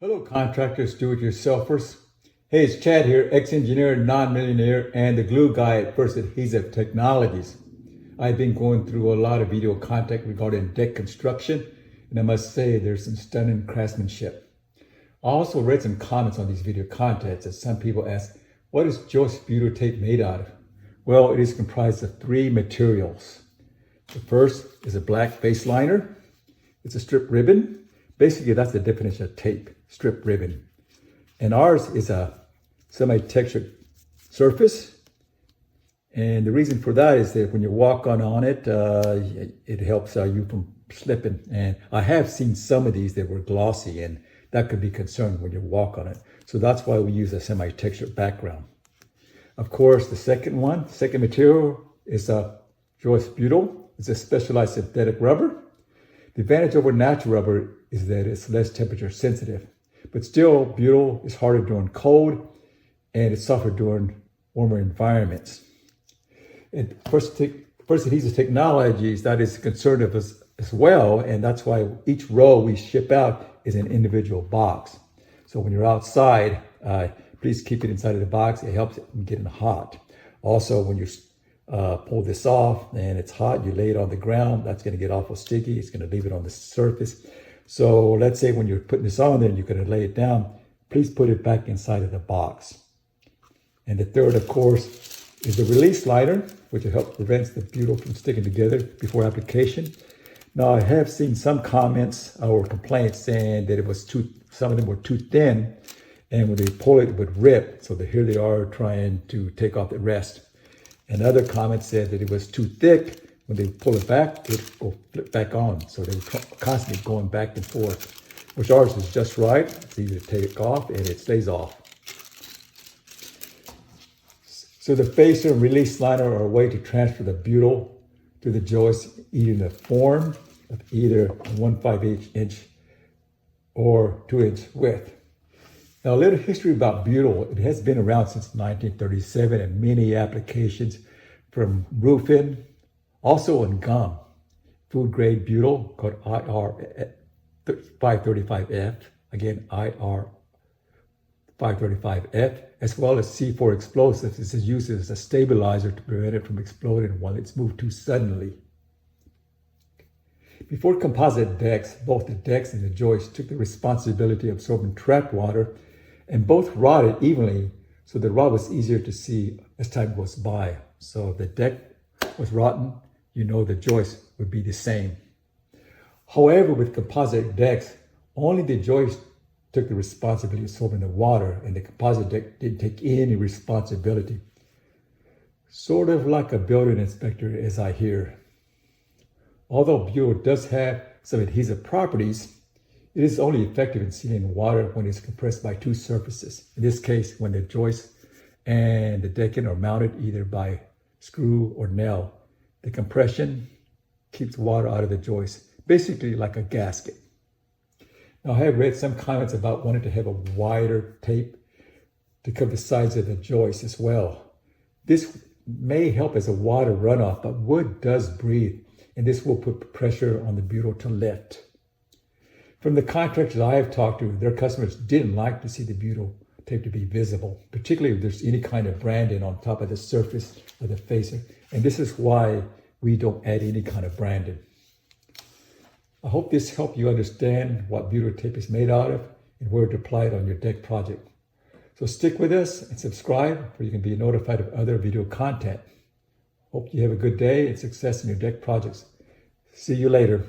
Hello, contractors, do-it-yourselfers. Hey, it's Chad here, ex-engineer, non-millionaire, and the glue guy at First Adhesive Technologies. I've been going through a lot of video content regarding deck construction, and I must say there's some stunning craftsmanship. I also read some comments on these video contents, and some people ask, what is Joist Butyl Tape made out of? Well, it is comprised of three materials. The first is a black base liner. It's a strip ribbon. Basically, that's the definition of tape, strip ribbon. And ours is a semi-textured surface. And the reason for that is that when you walk on it, it helps you from slipping. And I have seen some of these that were glossy, and that could be concerned when you walk on it. So that's why we use a semi-textured background. Of course, the second material is a Joist Butyl. It's a specialized synthetic rubber. The advantage over natural rubber is that it's less temperature sensitive, but still butyl is harder during cold and it's softer during warmer environments. And First Adhesive Technologies, that is concerned of us as well, and that's why each roll we ship out is an individual box. So when you're outside, please keep it inside of the box. It helps it from getting hot. Also, when you pull this off and it's hot, you lay it on the ground, that's going to get awful sticky. It's going to leave it on the surface. So let's say when you're putting this on there and you're going to lay it down, please put it back inside of the box. And the third, of course, is the release liner, which will help prevent the butyl from sticking together before application. Now, I have seen some comments or complaints saying that some of them were too thin, and when they pull it, it would rip. So here they are trying to take off the rest. And other comments said that it was too thick. When they pull it back, it will flip back on. So they were constantly going back and forth, which ours is just right. It's easy to take off and it stays off. So the facer and release liner are a way to transfer the butyl to the joist, either in the form of either a 1/5 inch or 2-inch width. Now, a little history about butyl. It has been around since 1937 in many applications, from roofing, also in gum. Food grade butyl called IR 535F, again IR 535F, as well as C4 explosives. This is used as a stabilizer to prevent it from exploding while it's moved too suddenly. Before composite decks, both the decks and the joist took the responsibility of absorbing trapped water, and both rotted evenly, so the rot was easier to see as time goes by. So if the deck was rotten, you know the joist would be the same. However, with composite decks, only the joist took the responsibility of absorbing the water, and the composite deck didn't take any responsibility. Sort of like a building inspector, as I hear. Although butyl does have some adhesive properties, it is only effective in sealing water when it's compressed by two surfaces. In this case, when the joist and the decking are mounted either by screw or nail, the compression keeps water out of the joist, basically like a gasket. Now, I have read some comments about wanting to have a wider tape to cover the sides of the joist as well. This may help as a water runoff, but wood does breathe, and this will put pressure on the butyl to lift. From the contractors I have talked to, their customers didn't like to see the butyl tape to be visible, particularly if there's any kind of branding on top of the surface of the facer. And this is why we don't add any kind of branding. I hope this helped you understand what butyl tape is made out of and where to apply it on your deck project. So stick with us and subscribe so you can be notified of other video content. Hope you have a good day and success in your deck projects. See you later.